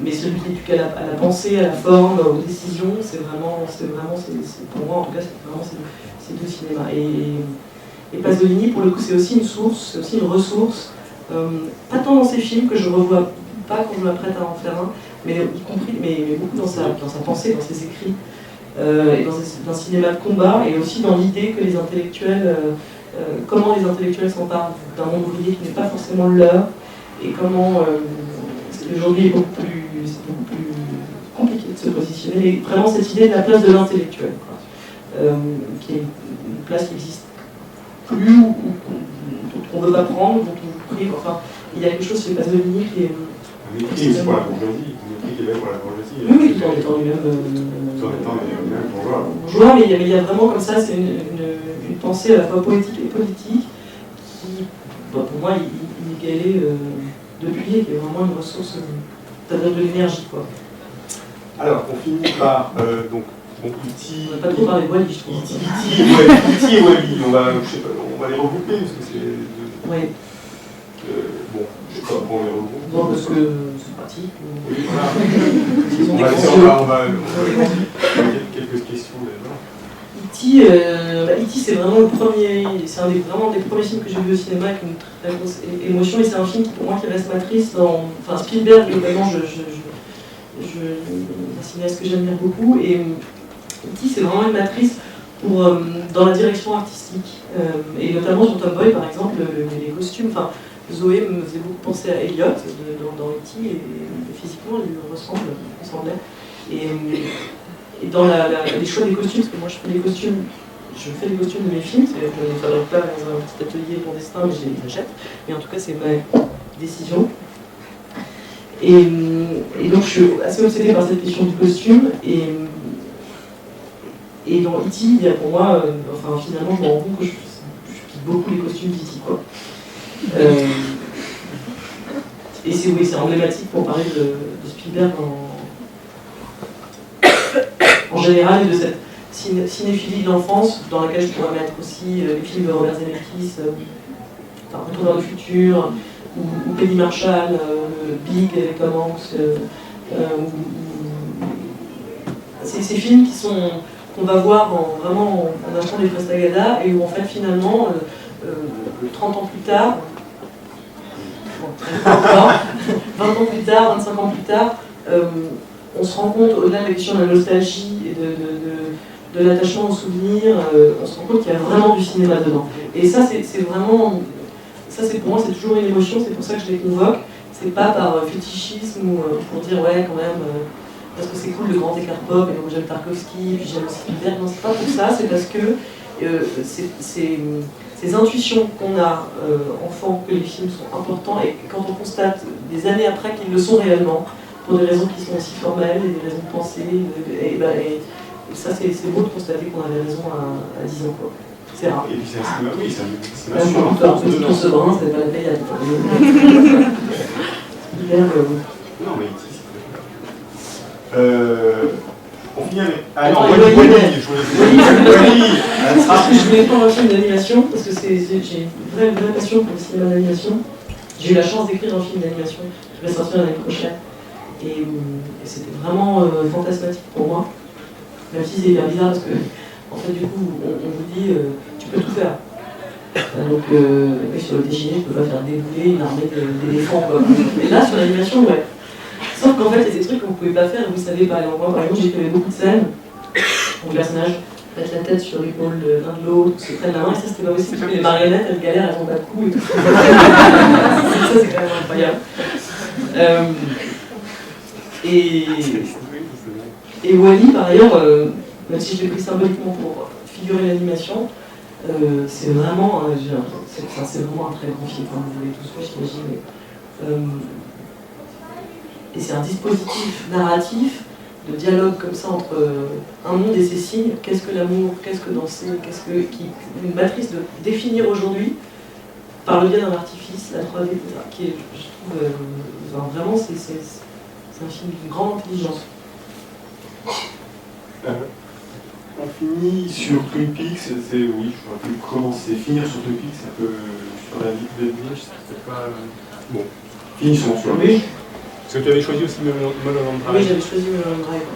Mais celui qui éduque à la pensée, à la forme, aux décisions, c'est vraiment, pour moi en tout cas, c'est vraiment ces deux cinémas. Et Pasolini, pour le coup, c'est aussi une source, c'est aussi une ressource, pas tant dans ses films que je revois pas quand je m'apprête à en faire un, mais beaucoup dans sa pensée, dans ses écrits, et dans un cinéma de combat, et aussi dans l'idée que les intellectuels, comment les intellectuels s'emparent d'un monde ouvrier qui n'est pas forcément le leur, et comment aujourd'hui c'est beaucoup plus compliqué de se positionner, et vraiment cette idée de la place de l'intellectuel, qui est une place qui existe plus, ou qu'on ne veut pas prendre, dont on prie, enfin, il y a quelque chose chez Pasolini qui est... Un mépris aussi pour la bourgeoisie, un mépris qui est là pour la bourgeoisie. Oui, tout en étant lui-même bourgeois, mais il y a vraiment comme ça, c'est une pensée à la fois poétique et politique qui, pour moi, inégalée depuis, et qui est vraiment une ressource, ça donne de l'énergie, quoi. Alors, on finit par, donc, E.T. On n'a pas trop parlé de Wally, je trouve. E.T. et Wally, on va les regrouper, parce que c'est... Oui. Bon, je sais pas pourquoi on les regroupe. Bon, parce que c'est pratique. Oui, voilà. On va quelques questions déjà. E.T., c'est vraiment le premier, c'est vraiment des premiers films que j'ai vu au cinéma avec une très grosse émotion, et c'est un film qui, pour moi, qui reste matrice dans... Enfin, Spielberg, globalement, un cinéaste que j'admire beaucoup, et E.T. c'est vraiment une matrice dans la direction artistique, et notamment sur Tomboy, par exemple, les costumes. Enfin, Zoé me faisait beaucoup penser à Elliot dans E.T. et physiquement il lui ressemblait. Et dans les choix des costumes, parce que moi je fais des costumes de mes films, je ne fabrique pas dans un petit atelier clandestin, mais je les achète, mais en tout cas c'est ma décision. Et donc je suis assez obsédée par cette question du costume, et dans E.T., il y a pour moi, enfin finalement je me rends compte que je kiffe beaucoup les costumes d'E.T., quoi. Et c'est emblématique pour parler de Spielberg en général, et de cette cinéphilie de l'enfance, dans laquelle je pourrais mettre aussi les films de Robert Zemeckis, Retour vers le futur, ou Penny Marshall, Big avec Tom Hanks, ces films qu'on va voir vraiment en achetant des Prestagada, et où en fait finalement 30 ans plus tard, 20 ans plus tard, 25 ans plus tard, on se rend compte, au-delà de la question de la nostalgie et de l'attachement aux souvenirs, on se rend compte qu'il y a vraiment du cinéma dedans. Et ça, c'est vraiment... Ça, pour moi, c'est toujours une émotion, c'est pour ça que je les convoque. C'est pas par fétichisme ou pour dire, ouais, quand même, parce que c'est cool le grand écart pop, et donc j'aime Tarkovsky, puis j'aime Spielberg. Non, c'est pas pour ça, c'est parce que ces intuitions qu'on a enfant, que les films sont importants, et quand on constate des années après qu'ils le sont réellement, pour des raisons qui sont aussi formelles, et des raisons de pensée, et ça, c'est beau de constater qu'on avait raison à 10 ans, quoi. C'est rare. Et puis c'est un cinéma, oui, c'est un cinéma sur l'enfance de l'enfance. Severin, c'est pas la paye à Non, mais E.T., c'est très bien. On finit avec... Ah non, Wally, parce que je voulais prendre un film d'animation, parce que j'ai une vraie passion pour le cinéma d'animation. J'ai eu la chance d'écrire un film d'animation qui va sortir l'année prochaine. Et c'était vraiment fantasmatique pour moi. Même si c'est hyper bizarre parce que, en fait, du coup, on vous dit tu peux tout faire. Donc, sur le déjeuner, je peux pas faire débouler une armée d'éléphants, quoi. Et là, sur l'animation, ouais. Sauf qu'en fait, il y a des trucs que vous pouvez pas faire, vous savez pas. Moi, par exemple, j'ai fait beaucoup de scènes où le personnage mettre la tête sur l'épaule l'un de l'autre, se prennent la main, et ça, c'était pas possible parce que les marionnettes, elles galèrent, elles ont pas de cou et tout. Ça, c'est quand même incroyable. Et Wall-E, par ailleurs, même si je l'ai pris symboliquement pour figurer l'animation, c'est vraiment, c'est vraiment un très grand film, comme vous l'avez tous vu, j'imagine. Et c'est un dispositif narratif de dialogue comme ça entre un monde et ses signes. Qu'est-ce que l'amour, qu'est-ce que danser, une matrice de définir aujourd'hui par le biais d'un artifice, la 3D, etc., qui est, je trouve, vraiment, c'est un film d'une grande intelligence. On finit sur Twin Peaks, oui, je vois plus comment c'est. Finir sur Twin Peaks, c'est un peu sur la vie de Lynch, c'est pas... Bon, finissons sur lui. Parce que tu avais choisi aussi Mulholland Drive. Oui, j'avais choisi Mulholland Drive.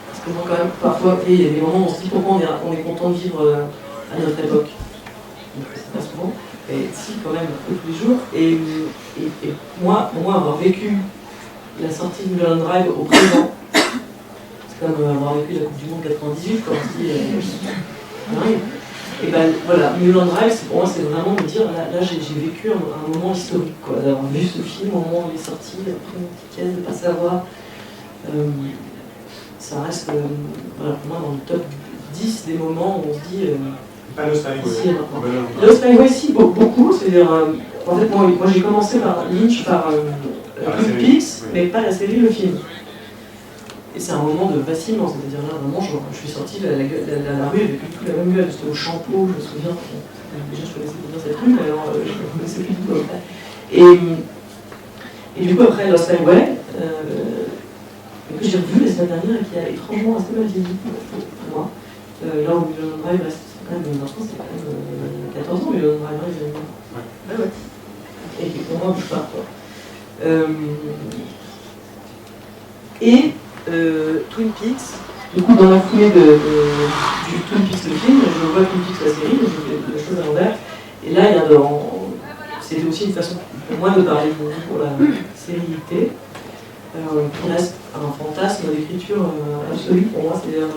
Parce que moi, quand même, parfois, il y a des moments où on se dit pourquoi on est content de vivre à notre époque. Donc, c'est pas souvent, mais si, quand même, un peu tous les jours. Et moi, pour moi, avoir vécu la sortie de Mulholland Drive au présent, c'est comme avoir vécu la Coupe du Monde 98, quand on se dit arrive. Et ben voilà, Mulholland Drive, pour moi, c'est vraiment me dire, là j'ai vécu un moment historique, quoi, d'avoir vu ce film au moment où il est sorti, après mon ticket, de ne pas savoir. Ça reste, voilà, pour moi, dans le top 10 des moments où on se dit. Pas Lost Highway. Lost Highway, si, beaucoup. C'est-à-dire, en fait, moi j'ai commencé par Lynch, par Twin Peaks, mais pas la série, le film. Et c'est un moment de vacillement, c'est-à-dire là, vraiment, je suis sortie de la rue avec toute la même gueule, c'était au Champeau, je me souviens, déjà je connaissais bien cette rue, mais alors je ne connaissais plus du tout après. Et du coup, après Lost Highway, que j'ai revu la semaine dernière et qui a étrangement resté mal vieilli pour moi, là où Mulholland Drive reste quand même, je pense que c'est quand même 14 ans, Mulholland Drive, ouais. Et qui pour moi bouge pas, quoi. Twin Peaks, du coup dans la foulée du Twin Peaks le film, je vois Twin Peaks la série, donc je fais la chose à l'envers. Et là, c'était aussi une façon pour moi de parler pour la sérénité, qui reste un fantasme d'écriture absolue pour moi. C'est-à-dire,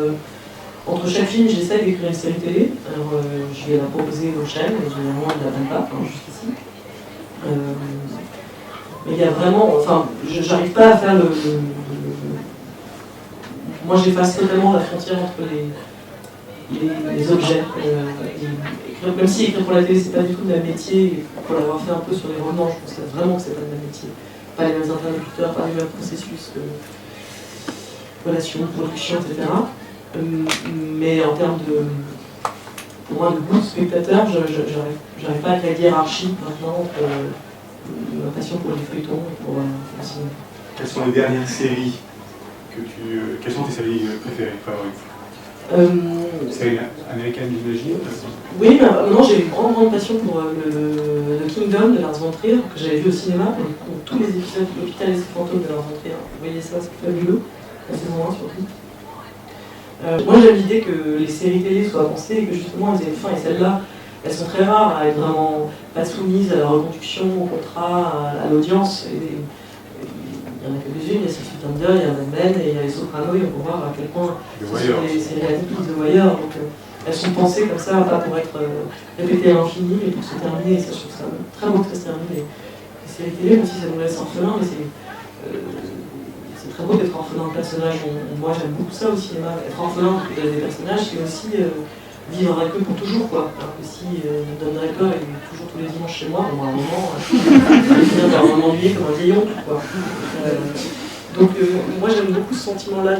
entre chaque film, j'essaie d'écrire une série télé. Alors, je vais la proposer aux chaînes, et généralement, ils ne l'attendent pas, jusqu'ici. Mais il y a vraiment, enfin, j'arrive pas à faire moi, j'efface totalement la frontière entre les objets. Même si écrire pour la télé, c'est pas du tout le même métier, pour l'avoir fait un peu sur les romans, je pense vraiment que c'est pas le même métier. Pas les mêmes interlocuteurs, pas les mêmes processus, relations, production, etc. Mais en termes de, pour moi, de goût de spectateur, j'arrive pas à la hiérarchie maintenant entre ma passion pour les feuilletons et pour le cinéma. Quelles sont les dernières séries quelles sont tes séries préférées, favorites? Séries américaines, j'imagine? Oui, non, j'ai une grande passion pour le Kingdom de Lars von Trier, que j'avais vu au cinéma, pour tous les épisodes de l'Hôpital et ses fantômes de Lars von Trier. Vous voyez ça, c'est fabuleux, la saison 1 surtout. Moi, j'aime l'idée que les séries télé soient avancées et que justement elles aient une fin, et celles-là, elles sont très rares à être vraiment pas soumises à la reconduction, au contrat, à l'audience. Il y en a quelques-unes, il y a Six Feet Under, il y a Mad Men, et il y a les Sopranos, et on peut voir à quel point ce sont les séries atypiques de Wire. Donc elles sont pensées comme ça, pas pour être répétées à l'infini, mais pour se terminer, et ça, je trouve ça très beau que ça se termine, les séries télé, même si ça nous laisse orphelins, mais c'est très beau d'être orphelin de personnages. Moi, j'aime beaucoup ça au cinéma, être orphelin des personnages, c'est aussi vivre avec eux pour toujours, quoi. Alors que si Don Draper est toujours tous les dimanches chez moi, bon, à un moment, je viens par m'ennuyer comme un vieillon, quoi. Donc, moi, j'aime beaucoup ce sentiment-là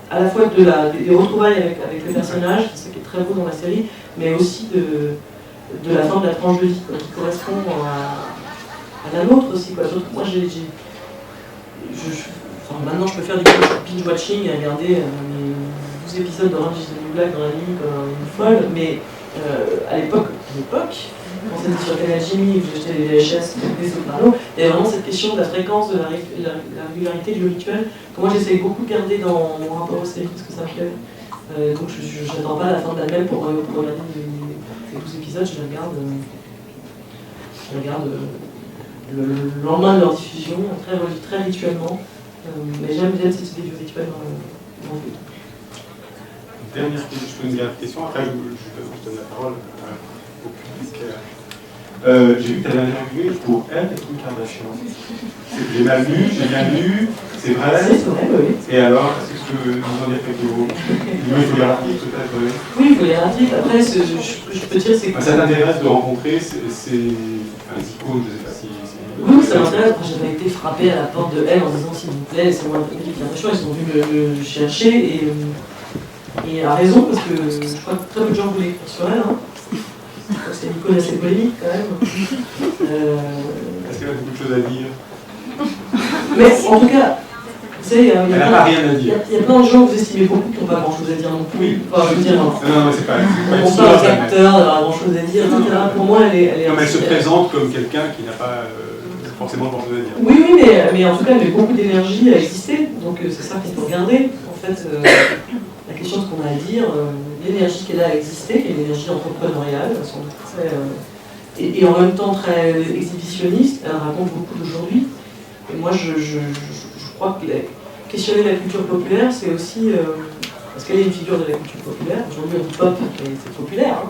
à la fois des retrouvailles avec les personnages, ce qui est très beau dans la série, mais aussi de la fin de la tranche de vie, quoi, qui correspond à la nôtre aussi, quoi. Moi, maintenant, je peux faire du binge-watching et regarder mes 12 épisodes d'Orange is the New Black dans la nuit comme une folle, mais à l'époque, quand c'était sur Canal Jimmy, que j'achetais les VHS, des Sopranos, il y avait vraiment cette question de la fréquence, de la régularité du rituel, que moi j'essaye beaucoup de garder dans mon rapport aux séries, parce que ça me plaît. Donc je n'attends pas la fin de la même pour regarder les 12 épisodes, je les regarde, le lendemain de leur diffusion, très rituellement. Mais j'aime bien cette idée du rituel dans le film. Dernière question, je pose une dernière question, après je donne la parole au public. J'ai vu que tu avais interviewé pour elle et Kim Kardashian. J'ai mal lu, j'ai bien lu, c'est vrai. C'est vrai, oui. Et alors, est-ce que tu veux nous en dire quelques mots? Il faut lire l'article peut-être. Oui, il faut lire l'article. Après, ce que je peux dire, c'est que. Ça t'intéresse de rencontrer ces icônes, je ne sais pas si. Oui, ça m'intéresse. J'avais été frappée à la porte de elle en disant s'il vous plaît, laissez-moi interviewer Kim Kardashian. Ils sont venus me chercher et à raison, parce que je crois que très peu de gens voulaient écrire sur elle. Hein. C'est une icône assez polémique quand même. Est-ce qu'elle a beaucoup de choses à dire? Mais en tout cas, vous savez, elle n'a pas rien à dire. Il y a plein de gens que vous estimez beaucoup qui n'ont pas grand-chose à dire non plus. Oui. Enfin, je veux dire, non, c'est pas on parle aux acteurs d'avoir grand-chose à dire, etc. Pour moi, elle est comme elle se présente comme quelqu'un qui n'a pas forcément grand-chose à dire. Oui, mais en tout cas, elle met beaucoup d'énergie à exister. Donc c'est ça qu'il faut regarder. En fait, la question de ce qu'on a à dire, l'énergie qu'elle a à exister, qui est une énergie entrepreneuriale, sans doute très, et en même temps très exhibitionniste, elle raconte beaucoup d'aujourd'hui. Et moi, je crois que questionner la culture populaire, c'est aussi, parce qu'elle est une figure de la culture populaire, aujourd'hui on dit pop, mais c'est populaire, hein.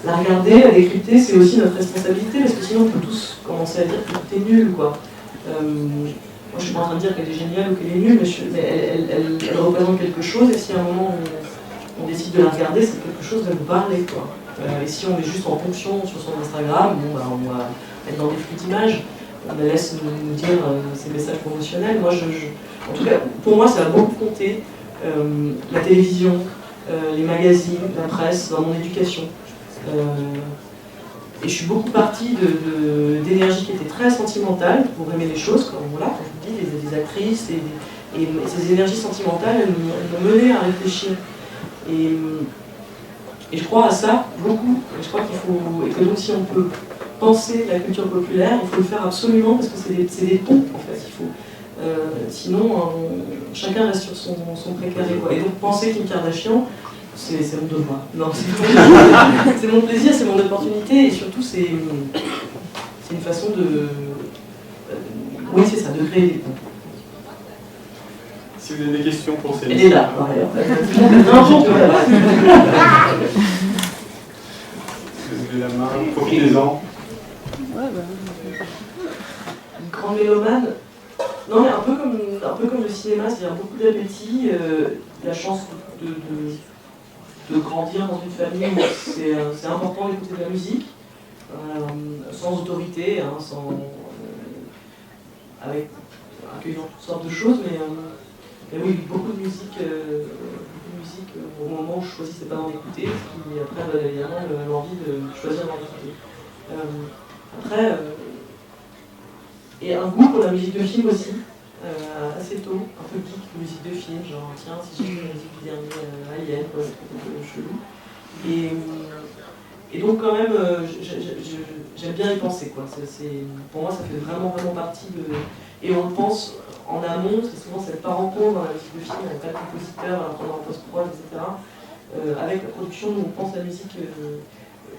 La regarder, la décrypter, c'est aussi notre responsabilité, parce que sinon on peut tous commencer à dire que tout est nul, quoi. Moi, je suis pas en train de dire qu'elle est géniale ou qu'elle est nulle, mais elle représente quelque chose, et si à un moment on décide de la regarder, c'est quelque chose de nous parler, quoi. Et si on est juste en fonction sur son Instagram, bon, bah, on va être dans des flux d'images, on la laisse nous dire ces messages promotionnels. Moi, en tout cas, pour moi, ça a beaucoup compté. La télévision, les magazines, la presse, dans mon éducation. Et je suis beaucoup partie d'énergie qui était très sentimentale pour aimer les choses, comme voilà, quand je vous dis, des actrices, et ces énergies sentimentales, elles m'ont mené à réfléchir. Et je crois à ça beaucoup. Et je crois qu'il faut, et que donc si on peut penser la culture populaire, il faut le faire absolument parce que c'est des ponts en fait. Sinon, chacun reste sur son précaré, quoi. Et donc penser Kim Kardashian, c'est mon devoir. Non, c'est mon plaisir, c'est mon opportunité, et surtout c'est une façon de, oui c'est ça, de créer des ponts. Si vous avez des questions pour ces... Elle est là, par ailleurs. Levez la main, profitez-en. Une grande mélomane. Non, mais un peu comme le cinéma, c'est-à-dire beaucoup d'appétit, la chance de grandir dans une famille où c'est important d'écouter de la musique, sans autorité, hein, avec accueillant toutes sortes de choses, mais oui, beaucoup de musique au moment où je choisissais pas d'en écouter, ce qui après donne évidemment l'envie de choisir d'en écouter. Après, et un goût pour la musique de film aussi, assez tôt, un peu geek de musique de film, genre tiens, si j'ai vu la musique du dernier Alien, quoi, c'est un peu chelou. Et donc quand même, j'aime bien y penser, quoi. Pour moi, ça fait vraiment partie de... Et on le pense en amont, c'est souvent cette rencontre dans la musique de film, avec pas de compositeur, à prendre en post-prod, etc. Avec la production, on pense la musique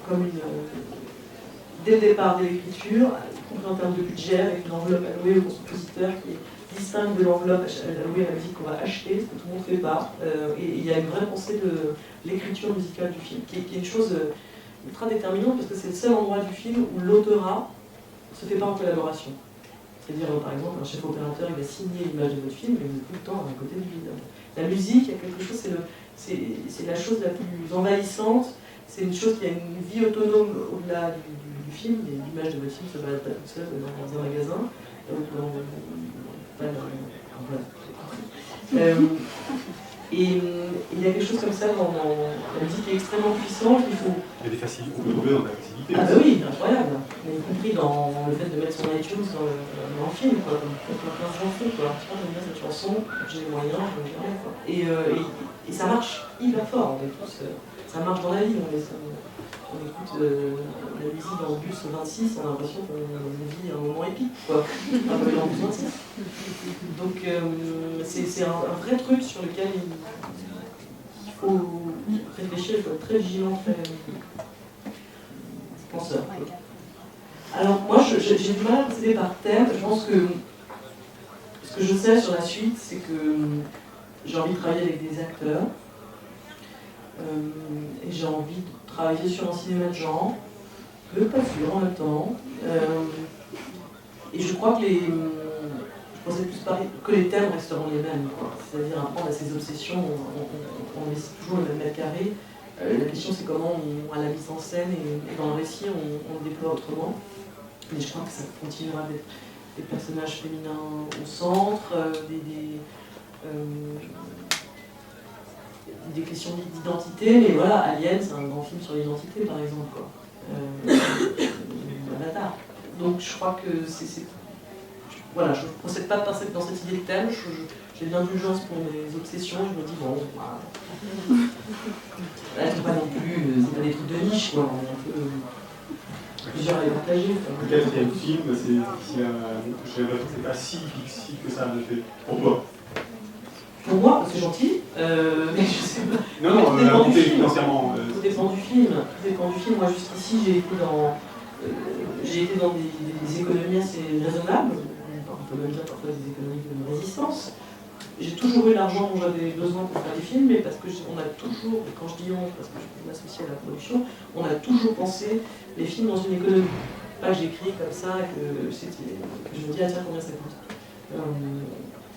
comme dès le départ de l'écriture, y compris en termes de budget, avec une enveloppe allouée au compositeur qui est distincte de l'enveloppe allouée à la musique qu'on va acheter, ce que tout le monde ne fait pas. Et il y a une vraie pensée de l'écriture musicale du film, qui est une chose ultra déterminante, parce que c'est le seul endroit du film où l'autorat ne se fait pas en collaboration. C'est-à-dire, par exemple, un chef opérateur, il va signer l'image de votre film, mais il est tout le temps à côté de lui. La musique, il y a quelque chose, c'est la chose la plus envahissante, c'est une chose qui a une vie autonome au-delà du film. L'image de votre film se balade pas toute seule dans un magasin. Et il y a quelque chose comme ça dans la musique qui est extrêmement puissante. Il y a des facilités, on peut trouver dans la facilité. Ah bah oui, incroyable. Y compris dans le fait de mettre son iTunes dans le film, quoi. Comme plein de gens font, quoi. Je j'aime bien cette chanson, j'ai les moyens, je me dirais, quoi. Et ça marche hyper fort, on est tous. Ça marche dans la vie, on on écoute la musique dans le bus 26, on a l'impression qu'on vit un moment épique, quoi. Un peu dans le bus 26. Donc c'est un vrai truc sur lequel il faut réfléchir, il faut être très vigilant, très penseur. Alors moi, j'ai du mal à procéder par thème. Je pense que ce que je sais sur la suite, c'est que j'ai envie de travailler avec des acteurs. Et j'ai envie de travailler sur un cinéma de genre, peu pas sûr en même temps. Et je crois que je pensais plus pareil, que les thèmes resteront les mêmes. C'est-à-dire apprendre à ses obsessions, on laisse toujours le même mètre carré. La question c'est comment, à la mise en scène et dans le récit, on le déploie autrement. Mais je crois que ça continuera d'être des personnages féminins au centre, des questions d'identité, mais voilà, Alien, c'est un grand film sur l'identité, par exemple, quoi. Avatar. Donc je crois que voilà, je ne procède pas dans cette idée de thème, j'ai de l'indulgence pour mes obsessions, je me dis, bon, voilà. Là, c'est pas non plus, c'est pas des trucs de niche, quoi, on est un peu plusieurs à les partager. Le quatrième film, j'ai l'impression que c'est pas si difficile que ça, en effet, pour toi. Pour moi, c'est gentil, mais je sais pas. Non, tout dépend du film. financièrement. Tout dépend du film. Tout dépend du film. Moi, jusqu'ici, j'ai été dans des économies assez raisonnables. On peut même dire parfois des économies de résistance. J'ai toujours eu l'argent dont j'avais besoin pour faire des films, mais parce qu'on a toujours, et quand je dis on, parce que je m'associe à la production, on a toujours pensé les films dans une économie. Pas que j'écris comme ça, que je me dis, ah tiens, combien ça coûte.